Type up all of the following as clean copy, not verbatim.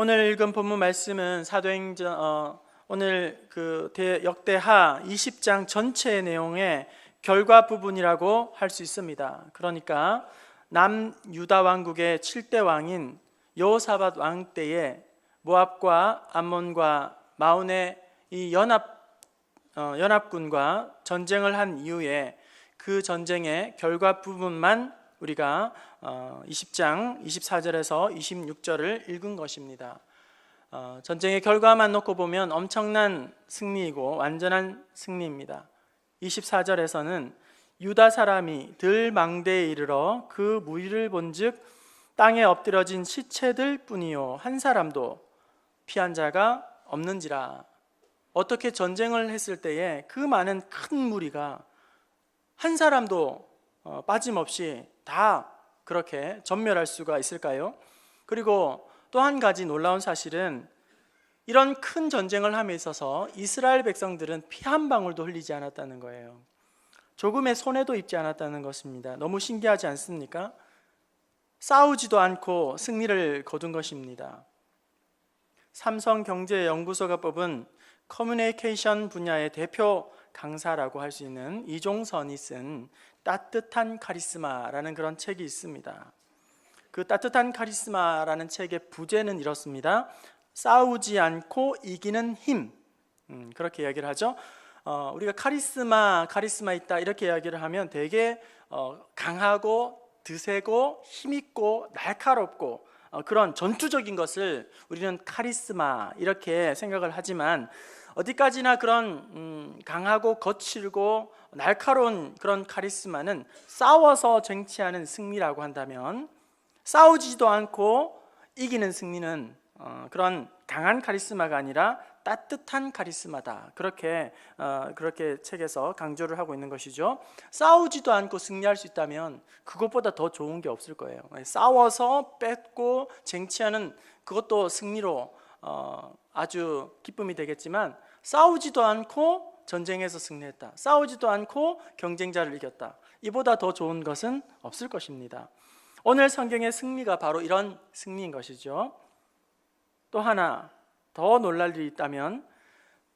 오늘 읽은 본문 말씀은 사도행전 오늘 역대하 20장 전체의 내용의 결과 부분이라고 할 수 있습니다. 그러니까 남유다 왕국의 7대 왕인 여호사밧 왕 때에 모압과 암몬과 마온의 이 연합군과 전쟁을 한 이후에 그 전쟁의 결과 부분만 우리가 20장 24절에서 26절을 읽은 것입니다. 전쟁의 결과만 놓고 보면 엄청난 승리이고 완전한 승리입니다. 24절에서는 유다 사람이 들 망대에 이르러 그 무리를 본즉 땅에 엎드러진 시체들 뿐이요 한 사람도 피한 자가 없는지라. 어떻게 전쟁을 했을 때에 그 많은 큰 무리가 한 사람도 빠짐없이 다 그렇게 전멸할 수가 있을까요? 그리고 또 한 가지 놀라운 사실은 이런 큰 전쟁을 함에 있어서 이스라엘 백성들은 피 한 방울도 흘리지 않았다는 거예요. 조금의 손해도 입지 않았다는 것입니다. 너무 신기하지 않습니까? 싸우지도 않고 승리를 거둔 것입니다. 삼성경제연구소가 뽑은 커뮤니케이션 분야의 대표 강사라고 할 수 있는 이종선이 쓴 따뜻한 카리스마라는 그런 책이 있습니다. 그 따뜻한 카리스마라는 책의 부제는 이렇습니다. 싸우지 않고 이기는 힘. 그렇게 이야기를 하죠. 우리가 카리스마 있다 이렇게 이야기를 하면 되게 강하고 드세고 힘있고 날카롭고 그런 전투적인 것을 우리는 카리스마 이렇게 생각을 하지만 어디까지나 그런 강하고 거칠고 날카로운 그런 카리스마는 싸워서 쟁취하는 승리라고 한다면 싸우지도 않고 이기는 승리는 그런 강한 카리스마가 아니라 따뜻한 카리스마다. 그렇게 책에서 강조를 하고 있는 것이죠. 싸우지도 않고 승리할 수 있다면 그것보다 더 좋은 게 없을 거예요. 싸워서 뺏고 쟁취하는 그것도 승리로 아주 기쁨이 되겠지만 싸우지도 않고 전쟁에서 승리했다. 싸우지도 않고 경쟁자를 이겼다. 이보다 더 좋은 것은 없을 것입니다. 오늘 성경의 승리가 바로 이런 승리인 것이죠. 또 하나 더 놀랄 일이 있다면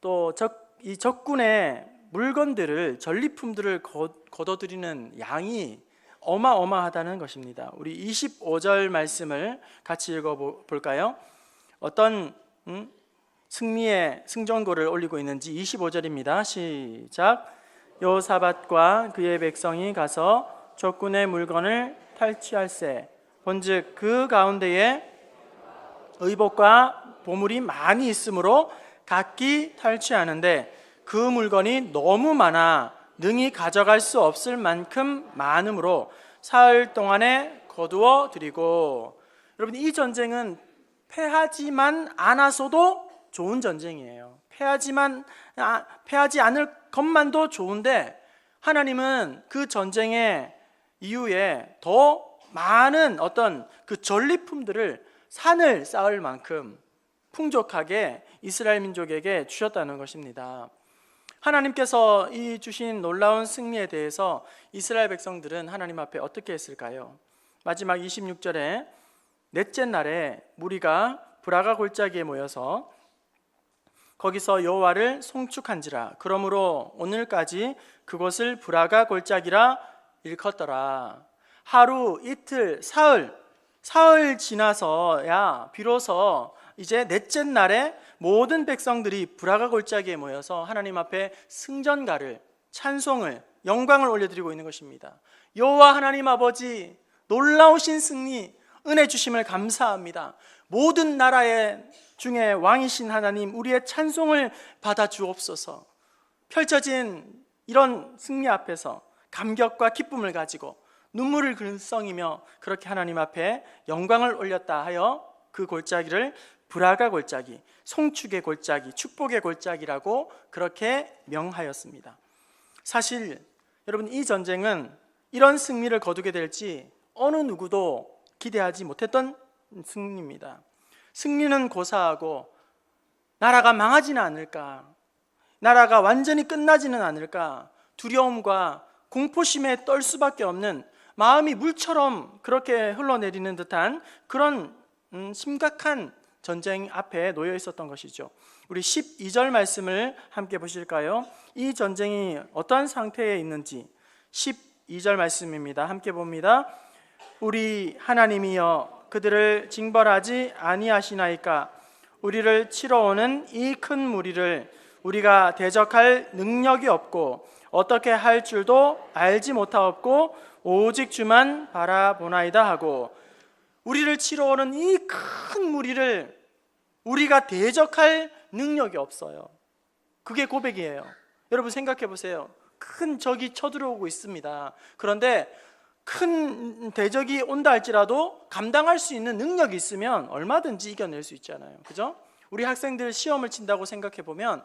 또 이 적군의 물건들을 전리품들을 거둬들이는 양이 어마어마하다는 것입니다. 우리 25절 말씀을 같이 읽어볼까요? 어떤 승리의 승전고를 올리고 있는지 25절입니다. 시작. 여호사밧과 그의 백성이 가서 적군의 물건을 탈취할세. 본즉 그 가운데에 의복과 보물이 많이 있으므로 각기 탈취하는데 그 물건이 너무 많아 능히 가져갈 수 없을 만큼 많으므로 사흘 동안에 거두어 드리고. 여러분, 이 전쟁은 패하지만 않아서도 좋은 전쟁이에요. 패하지 않을 것만도 좋은데 하나님은 그 전쟁의 이후에 더 많은 어떤 그 전리품들을 산을 쌓을 만큼 풍족하게 이스라엘 민족에게 주셨다는 것입니다. 하나님께서 이 주신 놀라운 승리에 대해서 이스라엘 백성들은 하나님 앞에 어떻게 했을까요? 마지막 26절에 넷째 날에 무리가 브라가 골짜기에 모여서 거기서 여호와를 송축한지라. 그러므로 오늘까지 그곳을 브라가 골짜기라 일컫더라. 하루, 이틀, 사흘 지나서야 비로소 이제 넷째 날에 모든 백성들이 브라가 골짜기에 모여서 하나님 앞에 승전가를, 찬송을, 영광을 올려드리고 있는 것입니다. 여호와 하나님 아버지, 놀라우신 승리, 은혜 주심을 감사합니다. 모든 나라의 중에 왕이신 하나님, 우리의 찬송을 받아 주옵소서. 펼쳐진 이런 승리 앞에서 감격과 기쁨을 가지고 눈물을 글썽이며 그렇게 하나님 앞에 영광을 올렸다 하여 그 골짜기를 브라가 골짜기, 송축의 골짜기, 축복의 골짜기라고 그렇게 명하였습니다. 사실 여러분, 이 전쟁은 이런 승리를 거두게 될지 어느 누구도 기대하지 못했던 승리입니다. 승리는 고사하고 나라가 망하지는 않을까, 나라가 완전히 끝나지는 않을까 두려움과 공포심에 떨 수밖에 없는, 마음이 물처럼 그렇게 흘러내리는 듯한 그런 심각한 전쟁 앞에 놓여 있었던 것이죠. 우리 12절 말씀을 함께 보실까요? 이 전쟁이 어떠한 상태에 있는지 12절 말씀입니다. 함께 봅니다. 우리 하나님이여 그들을 징벌하지 아니하시나이까? 우리를 치러 오는 이 큰 무리를 우리가 대적할 능력이 없고 어떻게 할 줄도 알지 못하옵고 오직 주만 바라보나이다 하고, 우리를 치러 오는 이 큰 무리를 우리가 대적할 능력이 없어요. 그게 고백이에요. 여러분 생각해 보세요. 큰 적이 쳐들어오고 있습니다. 그런데 큰 대적이 온다 할지라도 감당할 수 있는 능력이 있으면 얼마든지 이겨낼 수 있잖아요. 그죠? 우리 학생들 시험을 친다고 생각해 보면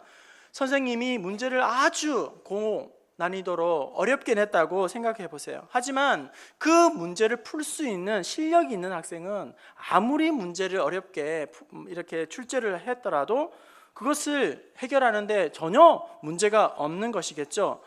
선생님이 문제를 아주 고난이도로 어렵게 냈다고 생각해 보세요. 하지만 그 문제를 풀 수 있는 실력이 있는 학생은 아무리 문제를 어렵게 이렇게 출제를 했더라도 그것을 해결하는데 전혀 문제가 없는 것이겠죠.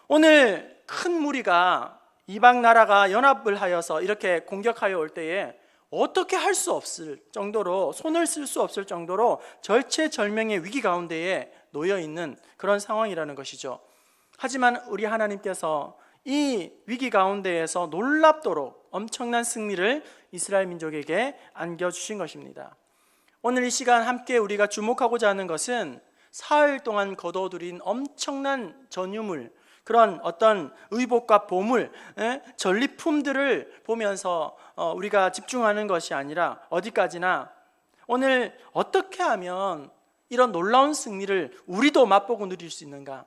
오늘 큰 무리가 이방 나라가 연합을 하여서 이렇게 공격하여 올 때에 어떻게 할 수 없을 정도로, 손을 쓸 수 없을 정도로 절체절명의 위기 가운데에 놓여 있는 그런 상황이라는 것이죠. 하지만 우리 하나님께서 이 위기 가운데에서 놀랍도록 엄청난 승리를 이스라엘 민족에게 안겨주신 것입니다. 오늘 이 시간 함께 우리가 주목하고자 하는 것은 사흘 동안 거둬들인 엄청난 전유물, 그런 어떤 의복과 보물, 전리품들을 보면서 우리가 집중하는 것이 아니라 어디까지나 오늘 어떻게 하면 이런 놀라운 승리를 우리도 맛보고 누릴 수 있는가?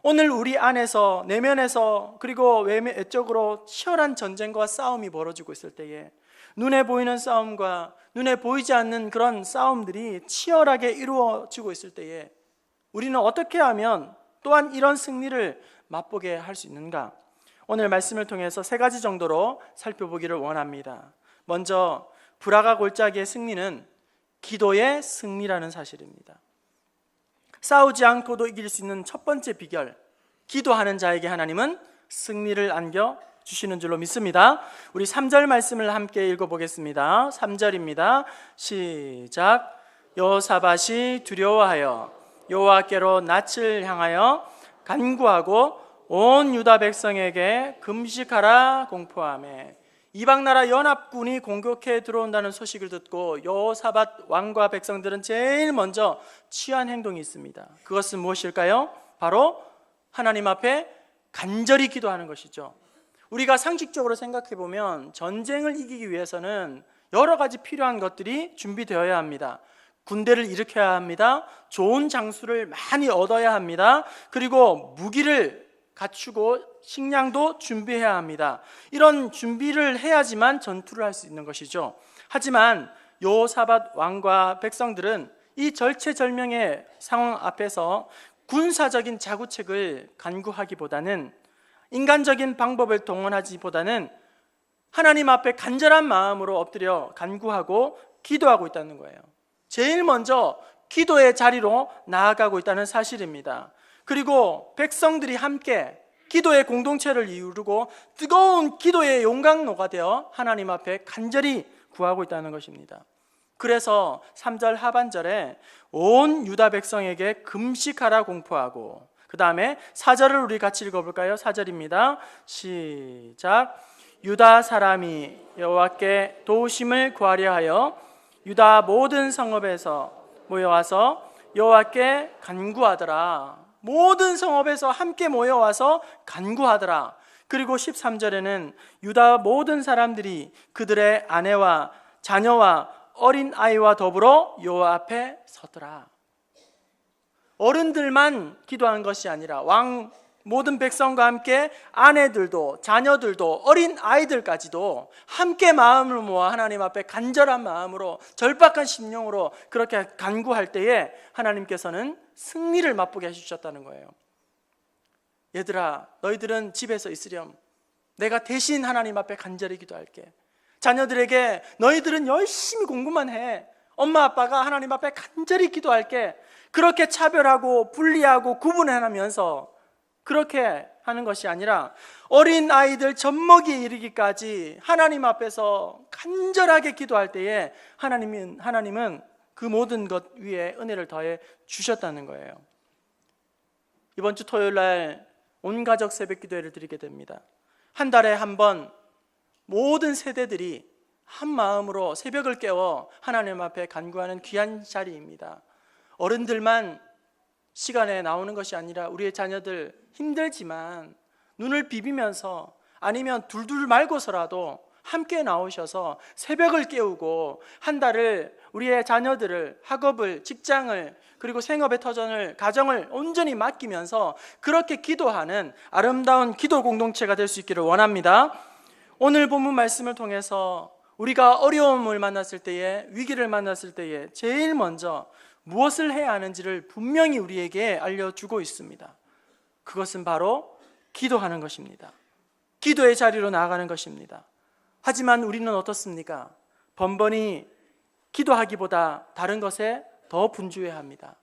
오늘 우리 안에서, 내면에서, 그리고 외적으로 치열한 전쟁과 싸움이 벌어지고 있을 때에 눈에 보이는 싸움과 눈에 보이지 않는 그런 싸움들이 치열하게 이루어지고 있을 때에 우리는 어떻게 하면 또한 이런 승리를 맛보게 할 수 있는가? 오늘 말씀을 통해서 세 가지 정도로 살펴보기를 원합니다. 먼저 불화가 골짜기의 승리는 기도의 승리라는 사실입니다. 싸우지 않고도 이길 수 있는 첫 번째 비결, 기도하는 자에게 하나님은 승리를 안겨주시는 줄로 믿습니다. 우리 3절 말씀을 함께 읽어보겠습니다. 3절입니다. 시작. 여호사밧이 두려워하여 여호와께로 낯을 향하여 간구하고 온 유다 백성에게 금식하라 공포하매, 이방 나라 연합군이 공격해 들어온다는 소식을 듣고 여호사밧 왕과 백성들은 제일 먼저 취한 행동이 있습니다. 그것은 무엇일까요? 바로 하나님 앞에 간절히 기도하는 것이죠. 우리가 상식적으로 생각해 보면 전쟁을 이기기 위해서는 여러 가지 필요한 것들이 준비되어야 합니다. 군대를 일으켜야 합니다. 좋은 장수를 많이 얻어야 합니다. 그리고 무기를 갖추고 식량도 준비해야 합니다. 이런 준비를 해야지만 전투를 할 수 있는 것이죠. 하지만 여호사밧 왕과 백성들은 이 절체절명의 상황 앞에서 군사적인 자구책을 간구하기보다는, 인간적인 방법을 동원하지보다는 하나님 앞에 간절한 마음으로 엎드려 간구하고 기도하고 있다는 거예요. 제일 먼저 기도의 자리로 나아가고 있다는 사실입니다. 그리고 백성들이 함께 기도의 공동체를 이루고 뜨거운 기도의 용광로가 되어 하나님 앞에 간절히 구하고 있다는 것입니다. 그래서 3절 하반절에 온 유다 백성에게 금식하라 공포하고, 그 다음에 4절을 우리 같이 읽어볼까요? 4절입니다. 시작. 유다 사람이 여호와께 도우심을 구하려 하여 유다 모든 성읍에서 모여와서 여호와께 간구하더라. 모든 성읍에서 함께 모여와서 간구하더라. 그리고 13절에는 유다 모든 사람들이 그들의 아내와 자녀와 어린 아이와 더불어 여호와 앞에 서더라. 어른들만 기도한 것이 아니라 왕 모든 백성과 함께 아내들도 자녀들도 어린 아이들까지도 함께 마음을 모아 하나님 앞에 간절한 마음으로 절박한 심령으로 그렇게 간구할 때에 하나님께서는 승리를 맛보게 해주셨다는 거예요. 얘들아, 너희들은 집에서 있으렴. 내가 대신 하나님 앞에 간절히 기도할게. 자녀들에게 너희들은 열심히 공부만 해. 엄마 아빠가 하나님 앞에 간절히 기도할게. 그렇게 차별하고 분리하고 구분해나면서 그렇게 하는 것이 아니라 어린 아이들 젖먹이에 이르기까지 하나님 앞에서 간절하게 기도할 때에 하나님은 그 모든 것 위에 은혜를 더해 주셨다는 거예요. 이번 주 토요일 날 온 가족 새벽 기도회를 드리게 됩니다. 한 달에 한 번 모든 세대들이 한 마음으로 새벽을 깨워 하나님 앞에 간구하는 귀한 자리입니다. 어른들만 시간에 나오는 것이 아니라 우리의 자녀들 힘들지만 눈을 비비면서 아니면 둘둘 말고서라도 함께 나오셔서 새벽을 깨우고 한 달을 우리의 자녀들을, 학업을, 직장을, 그리고 생업의 터전을, 가정을 온전히 맡기면서 그렇게 기도하는 아름다운 기도 공동체가 될 수 있기를 원합니다. 오늘 본문 말씀을 통해서 우리가 어려움을 만났을 때에, 위기를 만났을 때에 제일 먼저 무엇을 해야 하는지를 분명히 우리에게 알려주고 있습니다. 그것은 바로 기도하는 것입니다. 기도의 자리로 나아가는 것입니다. 하지만 우리는 어떻습니까? 번번이 기도하기보다 다른 것에 더 분주해합니다.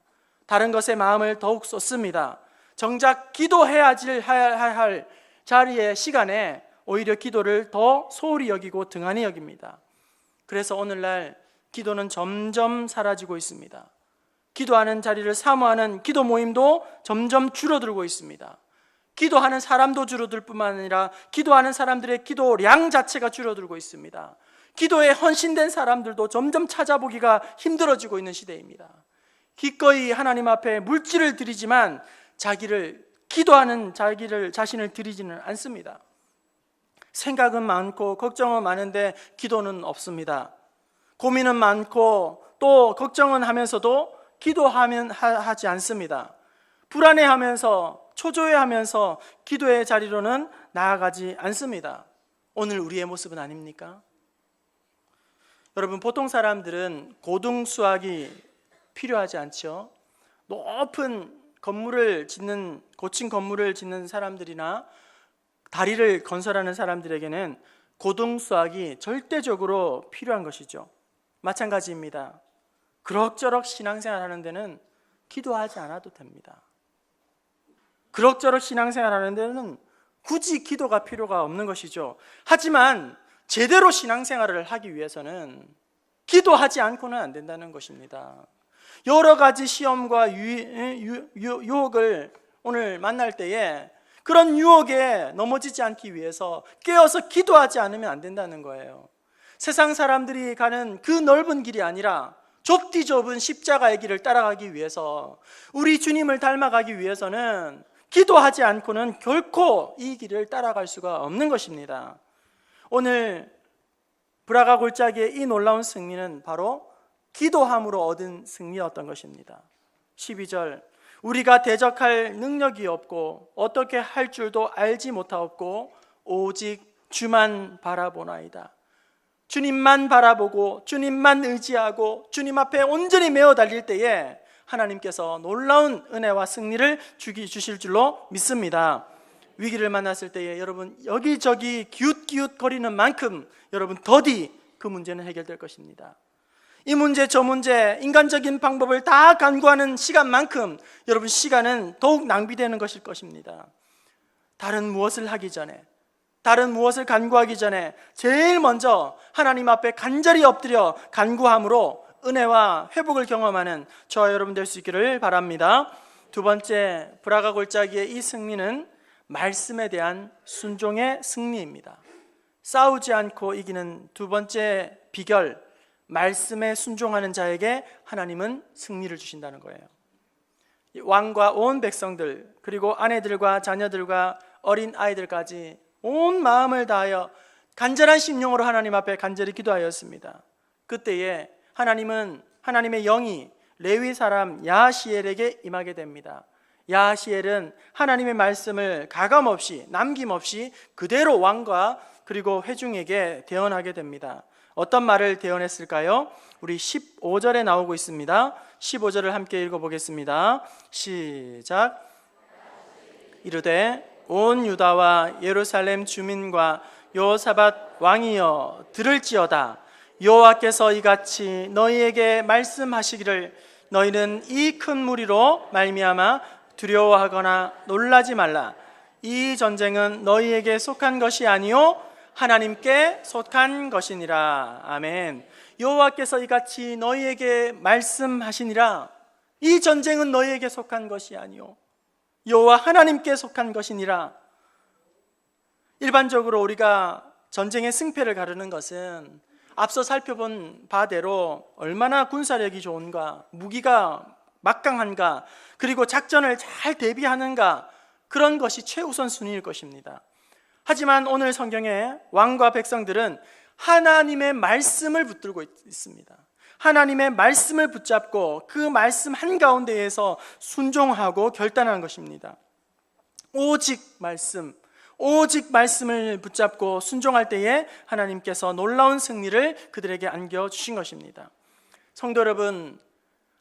다른 것에 마음을 더욱 쏟습니다. 정작 기도해야 할 자리의 시간에 오히려 기도를 더 소홀히 여기고 등한히 여깁니다. 그래서 오늘날 기도는 점점 사라지고 있습니다. 기도하는 자리를 사모하는 기도 모임도 점점 줄어들고 있습니다. 기도하는 사람도 줄어들 뿐만 아니라 기도하는 사람들의 기도량 자체가 줄어들고 있습니다. 기도에 헌신된 사람들도 점점 찾아보기가 힘들어지고 있는 시대입니다. 기꺼이 하나님 앞에 물질을 드리지만 기도하는 자신을 드리지는 않습니다. 생각은 많고 걱정은 많은데 기도는 없습니다. 고민은 많고 또 걱정은 하면서도 하지 않습니다. 불안해하면서 초조해하면서 기도의 자리로는 나아가지 않습니다. 오늘 우리의 모습은 아닙니까? 여러분, 보통 사람들은 고등 수학이 필요하지 않죠. 높은 고층 건물을 짓는 사람들이나 다리를 건설하는 사람들에게는 고등 수학이 절대적으로 필요한 것이죠. 마찬가지입니다. 그럭저럭 신앙생활 하는 데는 기도하지 않아도 됩니다. 그럭저럭 신앙생활 하는 데는 굳이 기도가 필요가 없는 것이죠. 하지만 제대로 신앙생활을 하기 위해서는 기도하지 않고는 안 된다는 것입니다. 여러 가지 시험과 유혹을 오늘 만날 때에 그런 유혹에 넘어지지 않기 위해서 깨어서 기도하지 않으면 안 된다는 거예요. 세상 사람들이 가는 그 넓은 길이 아니라 좁디 좁은 십자가의 길을 따라가기 위해서, 우리 주님을 닮아가기 위해서는 기도하지 않고는 결코 이 길을 따라갈 수가 없는 것입니다. 오늘 브라가 골짜기의 이 놀라운 승리는 바로 기도함으로 얻은 승리였던 것입니다. 12절, 우리가 대적할 능력이 없고 어떻게 할 줄도 알지 못하옵고 오직 주만 바라보나이다. 주님만 바라보고 주님만 의지하고 주님 앞에 온전히 메어 달릴 때에 하나님께서 놀라운 은혜와 승리를 주실 줄로 믿습니다. 위기를 만났을 때에 여러분 여기저기 기웃기웃거리는 만큼 여러분 더디 그 문제는 해결될 것입니다. 이 문제 저 문제 인간적인 방법을 다 간구하는 시간만큼 여러분 시간은 더욱 낭비되는 것일 것입니다. 다른 무엇을 하기 전에, 다른 무엇을 간구하기 전에 제일 먼저 하나님 앞에 간절히 엎드려 간구함으로 은혜와 회복을 경험하는 저와 여러분 될 수 있기를 바랍니다. 두 번째, 브라가 골짜기의 이 승리는 말씀에 대한 순종의 승리입니다. 싸우지 않고 이기는 두 번째 비결, 말씀에 순종하는 자에게 하나님은 승리를 주신다는 거예요. 왕과 온 백성들, 그리고 아내들과 자녀들과 어린 아이들까지 온 마음을 다하여 간절한 심령으로 하나님 앞에 간절히 기도하였습니다. 그때에 하나님은 하나님의 영이 레위 사람 야하시엘에게 임하게 됩니다. 야하시엘은 하나님의 말씀을 가감없이 남김없이 그대로 왕과 그리고 회중에게 대언하게 됩니다. 어떤 말을 대언했을까요? 우리 15절에 나오고 있습니다. 15절을 함께 읽어보겠습니다. 시작. 이르되 온 유다와 예루살렘 주민과 여호사밧 왕이여 들을지어다. 여호와께서 이같이 너희에게 말씀하시기를 너희는 이 큰 무리로 말미암아 두려워하거나 놀라지 말라. 이 전쟁은 너희에게 속한 것이 아니요 하나님께 속한 것이니라. 아멘. 여호와께서 이같이 너희에게 말씀하시니라. 이 전쟁은 너희에게 속한 것이 아니요 여호와 하나님께 속한 것이니라. 일반적으로 우리가 전쟁의 승패를 가르는 것은 앞서 살펴본 바대로 얼마나 군사력이 좋은가, 무기가 막강한가, 그리고 작전을 잘 대비하는가, 그런 것이 최우선 순위일 것입니다. 하지만 오늘 성경에 왕과 백성들은 하나님의 말씀을 붙들고 있습니다. 하나님의 말씀을 붙잡고 그 말씀 한가운데에서 순종하고 결단하는 것입니다. 오직 말씀을 붙잡고 순종할 때에 하나님께서 놀라운 승리를 그들에게 안겨주신 것입니다. 성도 여러분,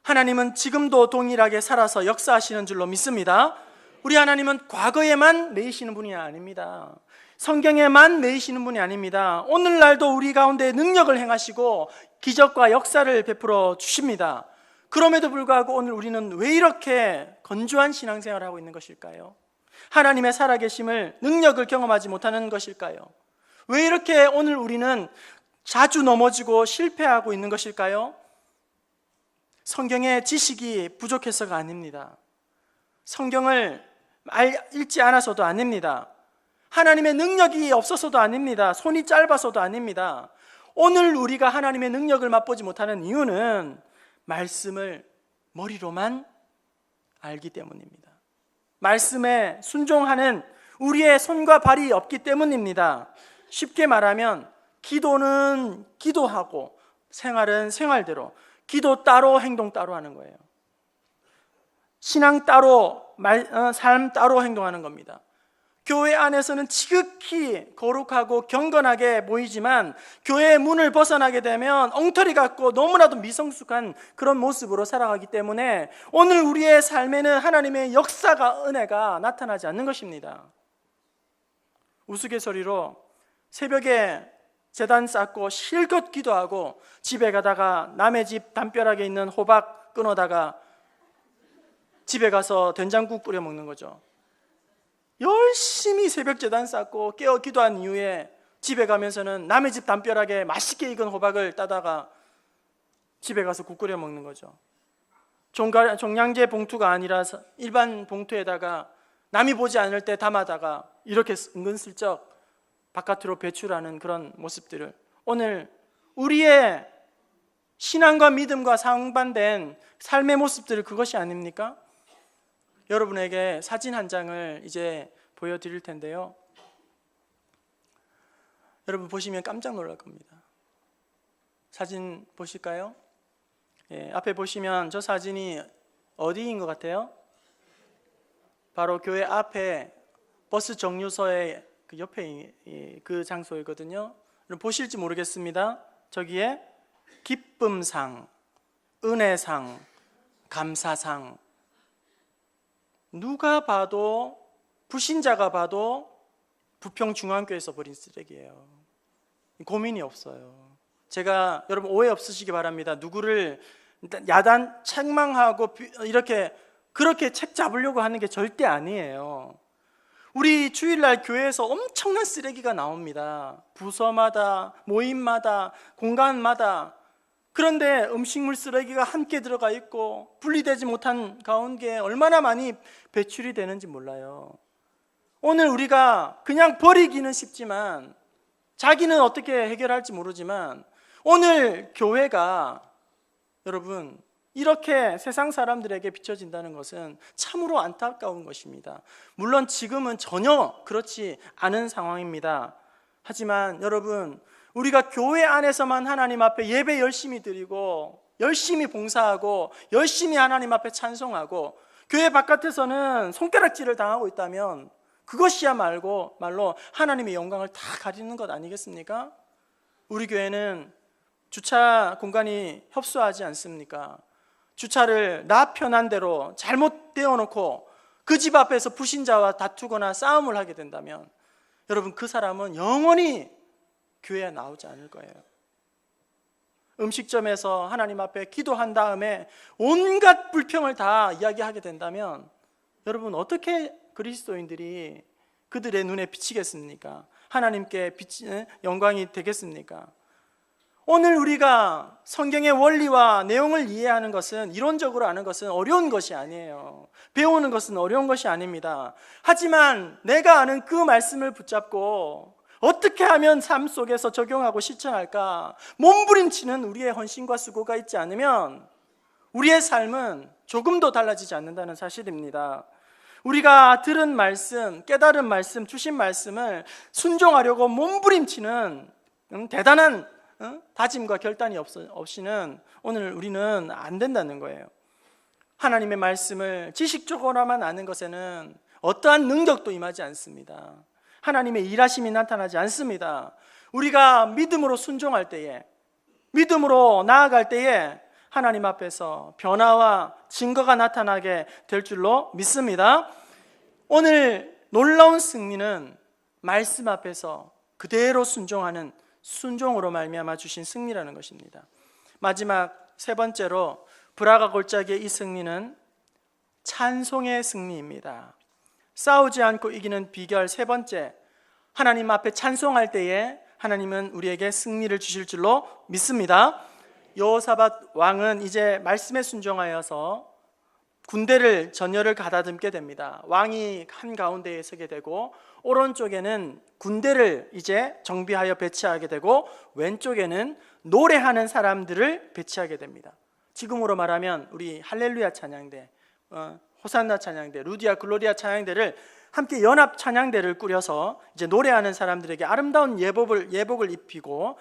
하나님은 지금도 동일하게 살아서 역사하시는 줄로 믿습니다. 우리 하나님은 과거에만 매이시는 분이 아닙니다. 성경에만 매이시는 분이 아닙니다. 오늘날도 우리 가운데 능력을 행하시고 기적과 역사를 베풀어 주십니다. 그럼에도 불구하고 오늘 우리는 왜 이렇게 건조한 신앙생활을 하고 있는 것일까요? 하나님의 살아계심을, 능력을 경험하지 못하는 것일까요? 왜 이렇게 오늘 우리는 자주 넘어지고 실패하고 있는 것일까요? 성경의 지식이 부족해서가 아닙니다. 성경을 읽지 않아서도 아닙니다. 하나님의 능력이 없어서도 아닙니다. 손이 짧아서도 아닙니다. 오늘 우리가 하나님의 능력을 맛보지 못하는 이유는 말씀을 머리로만 알기 때문입니다. 말씀에 순종하는 우리의 손과 발이 없기 때문입니다. 쉽게 말하면 기도는 기도하고 생활은 생활대로, 기도 따로 행동 따로 하는 거예요. 신앙 따로, 삶 따로 행동하는 겁니다. 교회 안에서는 지극히 거룩하고 경건하게 보이지만 교회의 문을 벗어나게 되면 엉터리 같고 너무나도 미성숙한 그런 모습으로 살아가기 때문에 오늘 우리의 삶에는 하나님의 역사가, 은혜가 나타나지 않는 것입니다. 우스갯소리로 새벽에 제단 쌓고 실컷 기도하고 집에 가다가 남의 집 담벼락에 있는 호박 끊어다가 집에 가서 된장국 끓여 먹는 거죠. 열심히 새벽 제단 쌓고 깨어 기도한 이후에 집에 가면서는 남의 집 담벼락에 맛있게 익은 호박을 따다가 집에 가서 국 끓여 먹는 거죠. 종량제 봉투가 아니라 일반 봉투에다가 남이 보지 않을 때 담아다가 이렇게 은근슬쩍 바깥으로 배출하는 그런 모습들을, 오늘 우리의 신앙과 믿음과 상반된 삶의 모습들을, 그것이 아닙니까? 여러분에게 사진 한 장을 이제 보여드릴 텐데요. 여러분 보시면 깜짝 놀랄 겁니다. 사진 보실까요? 예, 앞에 보시면 저 사진이 어디인 것 같아요? 바로 교회 앞에 버스 정류소의 그 옆에 그 장소이거든요. 보실지 모르겠습니다. 저기에 기쁨상, 은혜상, 감사상, 누가 봐도, 불신자가 봐도 부평중앙교회에서 버린 쓰레기예요. 고민이 없어요. 제가 여러분 오해 없으시기 바랍니다. 누구를 야단 책망하고 이렇게 그렇게 책 잡으려고 하는 게 절대 아니에요. 우리 주일날 교회에서 엄청난 쓰레기가 나옵니다. 부서마다, 모임마다, 공간마다. 그런데 음식물 쓰레기가 함께 들어가 있고 분리되지 못한 가운데 얼마나 많이 배출이 되는지 몰라요. 오늘 우리가 그냥 버리기는 쉽지만, 자기는 어떻게 해결할지 모르지만, 오늘 교회가 여러분 이렇게 세상 사람들에게 비춰진다는 것은 참으로 안타까운 것입니다. 물론 지금은 전혀 그렇지 않은 상황입니다. 하지만 여러분, 우리가 교회 안에서만 하나님 앞에 예배 열심히 드리고 열심히 봉사하고 열심히 하나님 앞에 찬송하고 교회 바깥에서는 손가락질을 당하고 있다면 그것이야말로 하나님의 영광을 다 가리는 것 아니겠습니까? 우리 교회는 주차 공간이 협소하지 않습니까? 주차를 나 편한 대로 잘못 떼어놓고 그 집 앞에서 불신자와 다투거나 싸움을 하게 된다면 여러분, 그 사람은 영원히 교회에 나오지 않을 거예요. 음식점에서 하나님 앞에 기도한 다음에 온갖 불평을 다 이야기하게 된다면 여러분, 어떻게 그리스도인들이 그들의 눈에 비치겠습니까? 하나님께 영광이 되겠습니까? 오늘 우리가 성경의 원리와 내용을 이해하는 것은, 이론적으로 아는 것은 어려운 것이 아니에요. 배우는 것은 어려운 것이 아닙니다. 하지만 내가 아는 그 말씀을 붙잡고 어떻게 하면 삶 속에서 적용하고 실천할까 몸부림치는 우리의 헌신과 수고가 있지 않으면 우리의 삶은 조금도 달라지지 않는다는 사실입니다. 우리가 들은 말씀, 깨달은 말씀, 주신 말씀을 순종하려고 몸부림치는 대단한 다짐과 결단이 없이는 오늘 우리는 안 된다는 거예요. 하나님의 말씀을 지식적으로만 아는 것에는 어떠한 능력도 임하지 않습니다. 하나님의 일하심이 나타나지 않습니다. 우리가 믿음으로 순종할 때에, 믿음으로 나아갈 때에 하나님 앞에서 변화와 증거가 나타나게 될 줄로 믿습니다. 오늘 놀라운 승리는 말씀 앞에서 그대로 순종하는 순종으로 말미암아 주신 승리라는 것입니다. 마지막 세 번째로 불화가 골짜기의 이 승리는 찬송의 승리입니다. 싸우지 않고 이기는 비결 세 번째, 하나님 앞에 찬송할 때에 하나님은 우리에게 승리를 주실 줄로 믿습니다. 여호사밧 왕은 이제 말씀에 순종하여서 군대를 전열을 가다듬게 됩니다. 왕이 한가운데에 서게 되고 오른쪽에는 군대를 이제 정비하여 배치하게 되고 왼쪽에는 노래하는 사람들을 배치하게 됩니다. 지금으로 말하면 우리 할렐루야 찬양대, 호산나 찬양대, 루디아 글로리아 찬양대를 함께 연합 찬양대를 꾸려서 이제 노래하는 사람들에게 아름다운 예복을 입히고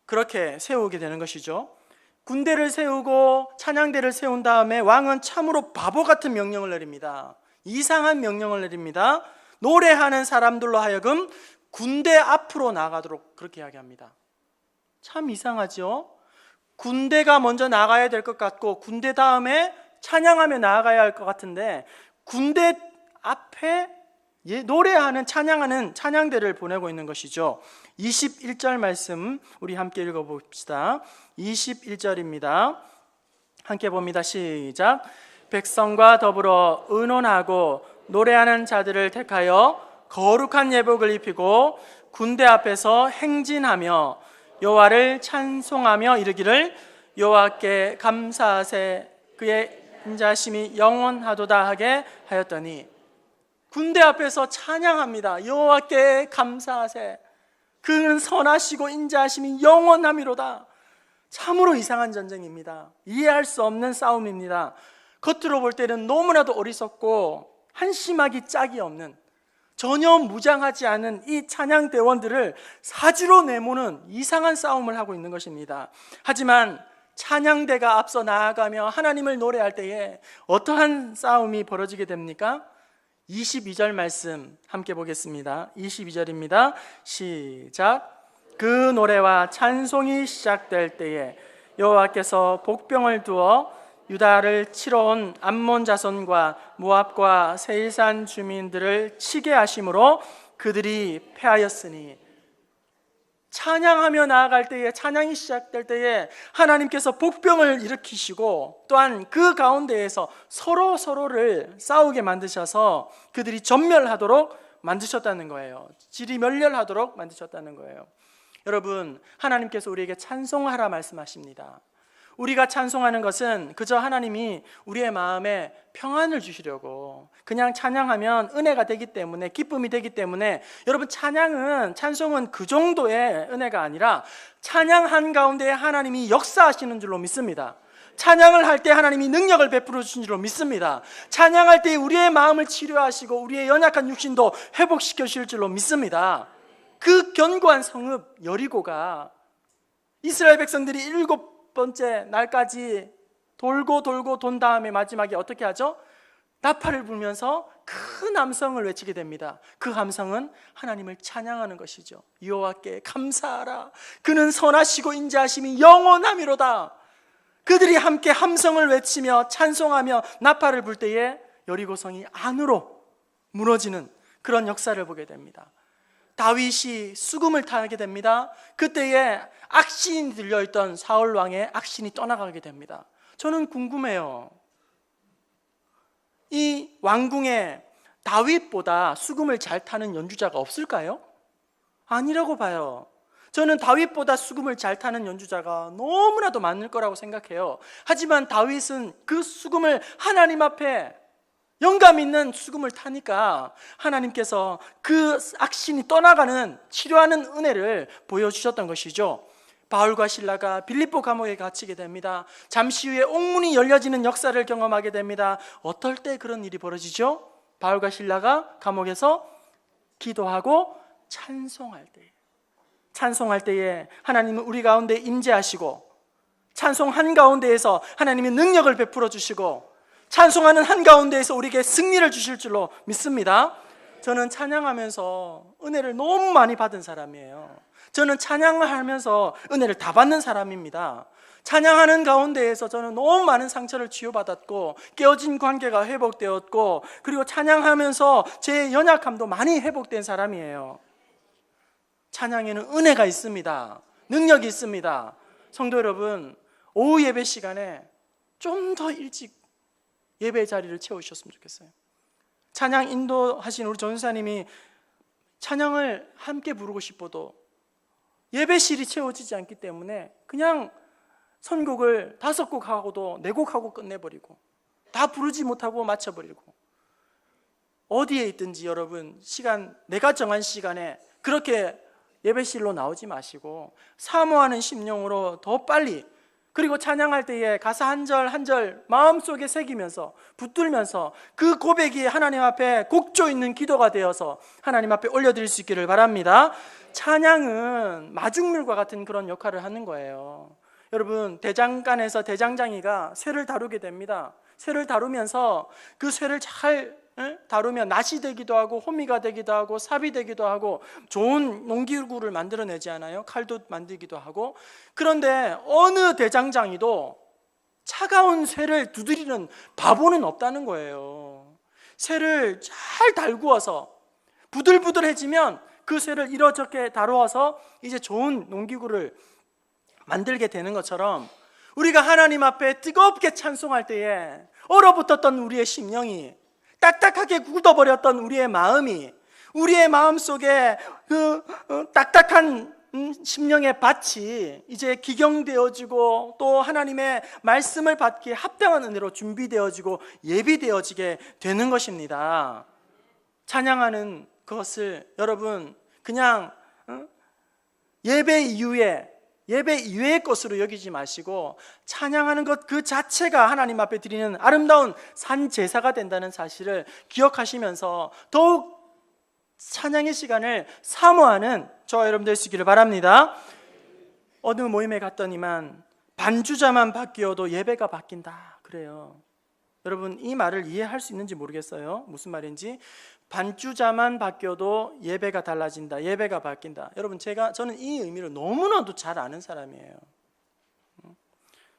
그렇게 세우게 되는 것이죠. 군대를 세우고 찬양대를 세운 다음에 왕은 참으로 바보 같은 명령을 내립니다. 이상한 명령을 내립니다. 노래하는 사람들로 하여금 군대 앞으로 나가도록 그렇게 이야기합니다. 참 이상하죠? 군대가 먼저 나가야 될 것 같고 군대 다음에 찬양하며 나아가야 할 것 같은데 군대 앞에 노래하는 찬양하는 찬양대를 보내고 있는 것이죠. 21절 말씀 우리 함께 읽어봅시다. 21절입니다. 함께 봅니다. 시작. 백성과 더불어 의논하고 노래하는 자들을 택하여 거룩한 예복을 입히고 군대 앞에서 행진하며 여호와를 찬송하며 이르기를 여호와께 감사하세 그의 인자하심이 영원하도다 하게 하였더니 군대 앞에서 찬양합니다. 여호와께 감사하세 그는 선하시고 인자하심이 영원함이로다. 참으로 이상한 전쟁입니다. 이해할 수 없는 싸움입니다. 겉으로 볼 때는 너무나도 어리석고 한심하기 짝이 없는 전혀 무장하지 않은 이 찬양대원들을 사지로 내모는 이상한 싸움을 하고 있는 것입니다. 하지만 찬양대가 앞서 나아가며 하나님을 노래할 때에 어떠한 싸움이 벌어지게 됩니까? 22절 말씀 함께 보겠습니다. 22절입니다. 시작. 그 노래와 찬송이 시작될 때에 여호와께서 복병을 두어 유다를 치러 온 암몬 자손과 모압과 세일산 주민들을 치게 하심으로 그들이 패하였으니 찬양하며 나아갈 때에 찬양이 시작될 때에 하나님께서 복병을 일으키시고 또한 그 가운데에서 서로를 싸우게 만드셔서 그들이 전멸하도록 만드셨다는 거예요. 지리멸렬하도록 만드셨다는 거예요. 여러분, 하나님께서 우리에게 찬송하라 말씀하십니다. 우리가 찬송하는 것은 그저 하나님이 우리의 마음에 평안을 주시려고 그냥 찬양하면 은혜가 되기 때문에 기쁨이 되기 때문에 여러분 찬송은 그 정도의 은혜가 아니라 찬양한 가운데 하나님이 역사하시는 줄로 믿습니다. 찬양을 할 때 하나님이 능력을 베풀어 주신 줄로 믿습니다. 찬양할 때 우리의 마음을 치료하시고 우리의 연약한 육신도 회복시켜 주실 줄로 믿습니다. 그 견고한 성읍 여리고가 이스라엘 백성들이 7번째 날까지 돌고 돈 다음에 마지막에 어떻게 하죠? 나팔을 불면서 큰 함성을 외치게 됩니다. 그 함성은 하나님을 찬양하는 것이죠. 여호와께 감사하라 그는 선하시고 인자하심이 영원함이로다. 그들이 함께 함성을 외치며 찬송하며 나팔을 불 때에 여리고성이 안으로 무너지는 그런 역사를 보게 됩니다. 다윗이 수금을 타게 됩니다. 그때에 악신이 들려있던 사울 왕의 악신이 떠나가게 됩니다. 저는 궁금해요. 이 왕궁에 다윗보다 수금을 잘 타는 연주자가 없을까요? 아니라고 봐요. 저는 다윗보다 수금을 잘 타는 연주자가 너무나도 많을 거라고 생각해요. 하지만 다윗은 그 수금을 하나님 앞에 영감 있는 수금을 타니까 하나님께서 그 악신이 떠나가는 치료하는 은혜를 보여주셨던 것이죠. 바울과 실라가 빌립보 감옥에 갇히게 됩니다. 잠시 후에 옥문이 열려지는 역사를 경험하게 됩니다. 어떨 때 그런 일이 벌어지죠? 바울과 실라가 감옥에서 기도하고 찬송할 때에 하나님은 우리 가운데 임재하시고, 찬송 한가운데에서 하나님의 능력을 베풀어 주시고, 찬송하는 한가운데에서 우리에게 승리를 주실 줄로 믿습니다. 저는 찬양하면서 은혜를 너무 많이 받은 사람이에요. 저는 찬양을 하면서 은혜를 다 받는 사람입니다. 찬양하는 가운데에서 저는 너무 많은 상처를 치유받았고, 깨어진 관계가 회복되었고, 그리고 찬양하면서 제 연약함도 많이 회복된 사람이에요. 찬양에는 은혜가 있습니다. 능력이 있습니다. 성도 여러분, 오후 예배 시간에 좀 더 일찍 예배 자리를 채우셨으면 좋겠어요. 찬양 인도하신 우리 전사님이 찬양을 함께 부르고 싶어도 예배실이 채워지지 않기 때문에 그냥 선곡을 5곡 하고도 4곡 하고 끝내버리고, 다 부르지 못하고 마쳐버리고, 어디에 있든지 여러분 내가 정한 시간에 그렇게 예배실로 나오지 마시고 사모하는 심령으로 더 빨리, 그리고 찬양할 때에 가사 한 절 한 절 마음속에 새기면서 붙들면서 그 고백이 하나님 앞에 곡조 있는 기도가 되어서 하나님 앞에 올려드릴 수 있기를 바랍니다. 찬양은 마중물과 같은 그런 역할을 하는 거예요. 여러분, 대장간에서 대장장이가 쇠를 다루게 됩니다. 쇠를 다루면서 그 쇠를 잘 다루면 낫이 되기도 하고 호미가 되기도 하고 삽이 되기도 하고 좋은 농기구를 만들어내지 않아요? 칼도 만들기도 하고. 그런데 어느 대장장이도 차가운 쇠를 두드리는 바보는 없다는 거예요. 쇠를 잘 달구어서 부들부들해지면 그 쇠를 이렇게 다루어서 이제 좋은 농기구를 만들게 되는 것처럼, 우리가 하나님 앞에 뜨겁게 찬송할 때에 얼어붙었던 우리의 심령이, 딱딱하게 굳어버렸던 우리의 마음이, 우리의 마음속에 그 딱딱한 심령의 밭이 이제 기경되어지고 또 하나님의 말씀을 받기에 합당한 은혜로 준비되어지고 예비되어지게 되는 것입니다. 찬양하는 그것을 여러분 그냥 예배 이후의 것으로 여기지 마시고, 찬양하는 것 그 자체가 하나님 앞에 드리는 아름다운 산 제사가 된다는 사실을 기억하시면서 더욱 찬양의 시간을 사모하는 저와 여러분 될 수 있기를 바랍니다. 어느 모임에 갔더니만 반주자만 바뀌어도 예배가 바뀐다 그래요. 여러분, 이 말을 이해할 수 있는지 모르겠어요. 무슨 말인지. 반주자만 바뀌어도 예배가 달라진다, 예배가 바뀐다. 여러분, 저는 이 의미를 너무나도 잘 아는 사람이에요.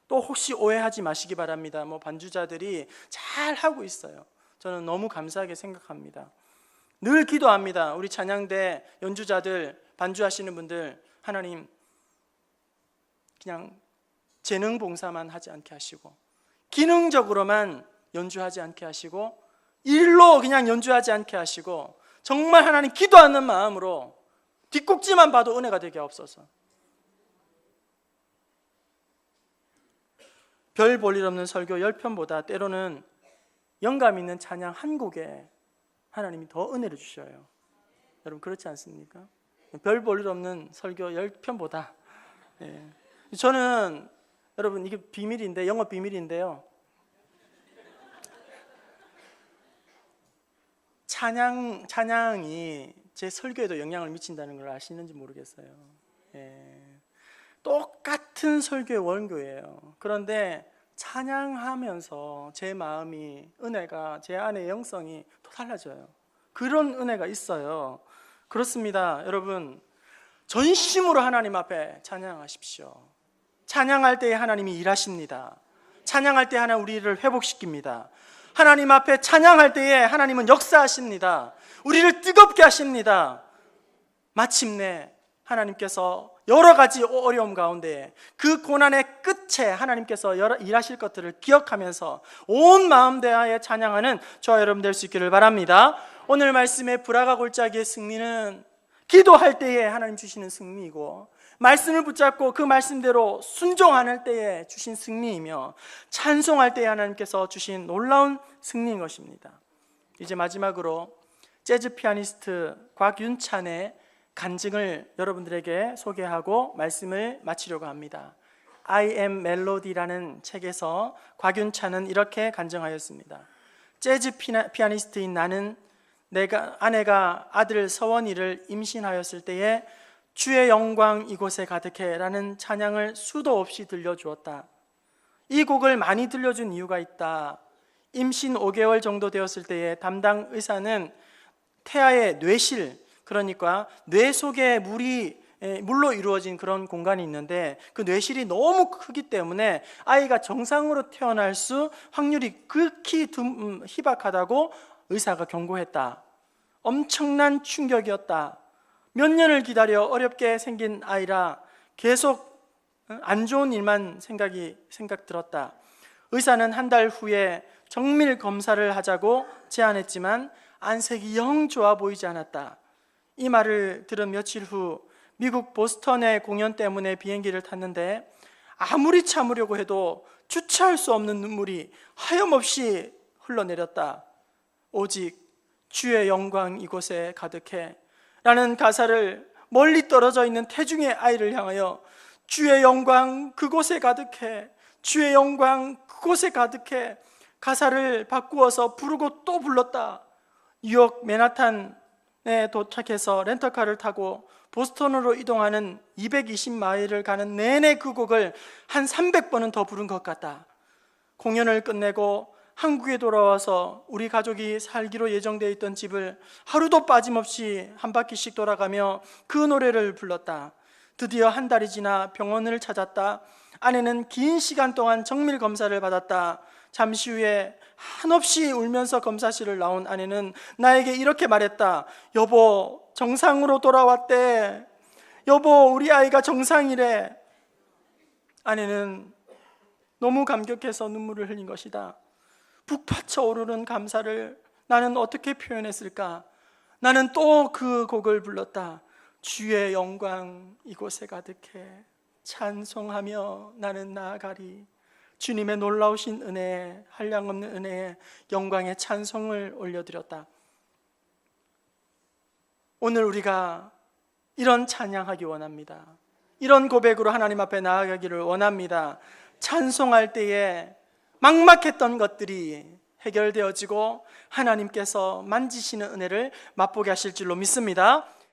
또 혹시 오해하지 마시기 바랍니다. 반주자들이 잘 하고 있어요. 저는 너무 감사하게 생각합니다. 늘 기도합니다. 우리 찬양대 연주자들, 반주하시는 분들, 하나님 그냥 재능 봉사만 하지 않게 하시고, 기능적으로만 연주하지 않게 하시고, 일로 그냥 연주하지 않게 하시고, 정말 하나님 기도하는 마음으로 뒷꼭지만 봐도 은혜가 되게 하옵소서. 별 볼 일 없는 설교 10편보다 때로는 영감 있는 찬양 한 곡에 하나님이 더 은혜를 주셔요. 여러분, 그렇지 않습니까? 별 볼 일 없는 설교 10편보다 저는, 여러분, 이게 비밀인데, 영업 비밀인데요, 찬양이 제 설교에도 영향을 미친다는 걸 아시는지 모르겠어요. 똑같은 설교의 원교예요. 그런데 찬양하면서 제 마음이, 은혜가, 제 안의 영성이 또 달라져요. 그런 은혜가 있어요. 그렇습니다. 여러분, 전심으로 하나님 앞에 찬양하십시오. 찬양할 때에 하나님이 일하십니다. 찬양할 때 하나님 우리를 회복시킵니다. 하나님 앞에 찬양할 때에 하나님은 역사하십니다. 우리를 뜨겁게 하십니다. 마침내 하나님께서 여러 가지 어려움 가운데 그 고난의 끝에 하나님께서 일하실 것들을 기억하면서 온 마음 다하여 찬양하는 저와 여러분 될 수 있기를 바랍니다. 오늘 말씀의 불화가 골짜기의 승리는 기도할 때에 하나님 주시는 승리이고, 말씀을 붙잡고 그 말씀대로 순종할 때에 주신 승리이며 찬송할 때에 하나님께서 주신 놀라운 승리인 것입니다. 이제 마지막으로 재즈 피아니스트 곽윤찬의 간증을 여러분들에게 소개하고 말씀을 마치려고 합니다. I am Melody라는 책에서 곽윤찬은 이렇게 간증하였습니다. 재즈 피아니스트인 나는 아내가 아들 서원이를 임신하였을 때에 주의 영광 이곳에 가득해 라는 찬양을 수도 없이 들려주었다. 이 곡을 많이 들려준 이유가 있다. 임신 5개월 정도 되었을 때에 담당 의사는 태아의 뇌실, 그러니까 뇌 속에 물로 이루어진 그런 공간이 있는데 그 뇌실이 너무 크기 때문에 아이가 정상으로 태어날 확률이 극히 희박하다고 의사가 경고했다. 엄청난 충격이었다. 몇 년을 기다려 어렵게 생긴 아이라 계속 안 좋은 일만 생각 들었다. 의사는 한 달 후에 정밀 검사를 하자고 제안했지만 안색이 영 좋아 보이지 않았다. 이 말을 들은 며칠 후 미국 보스턴의 공연 때문에 비행기를 탔는데 아무리 참으려고 해도 주체할 수 없는 눈물이 하염없이 흘러내렸다. 오직 주의 영광 이곳에 가득해 라는 가사를 멀리 떨어져 있는 태중의 아이를 향하여 주의 영광 그곳에 가득해, 주의 영광 그곳에 가득해 가사를 바꾸어서 부르고 또 불렀다. 뉴욕 맨하탄에 도착해서 렌터카를 타고 보스턴으로 이동하는 220마일을 가는 내내 그 곡을 한 300번은 더 부른 것 같다. 공연을 끝내고 한국에 돌아와서 우리 가족이 살기로 예정되어 있던 집을 하루도 빠짐없이 한 바퀴씩 돌아가며 그 노래를 불렀다. 드디어 한 달이 지나 병원을 찾았다. 아내는 긴 시간 동안 정밀 검사를 받았다. 잠시 후에 한없이 울면서 검사실을 나온 아내는 나에게 이렇게 말했다. 여보, 정상으로 돌아왔대. 여보, 우리 아이가 정상이래. 아내는 너무 감격해서 눈물을 흘린 것이다. 북받쳐 오르는 감사를 나는 어떻게 표현했을까? 나는 또 그 곡을 불렀다. 주의 영광 이곳에 가득해 찬송하며 나는 나아가리. 주님의 놀라우신 은혜에, 한량없는 은혜에 영광의 찬송을 올려드렸다. 오늘 우리가 이런 찬양하기 원합니다. 이런 고백으로 하나님 앞에 나아가기를 원합니다. 찬송할 때에 막막했던 것들이 해결되어지고 하나님께서 만지시는 은혜를 맛보게 하실 줄로 믿습니다.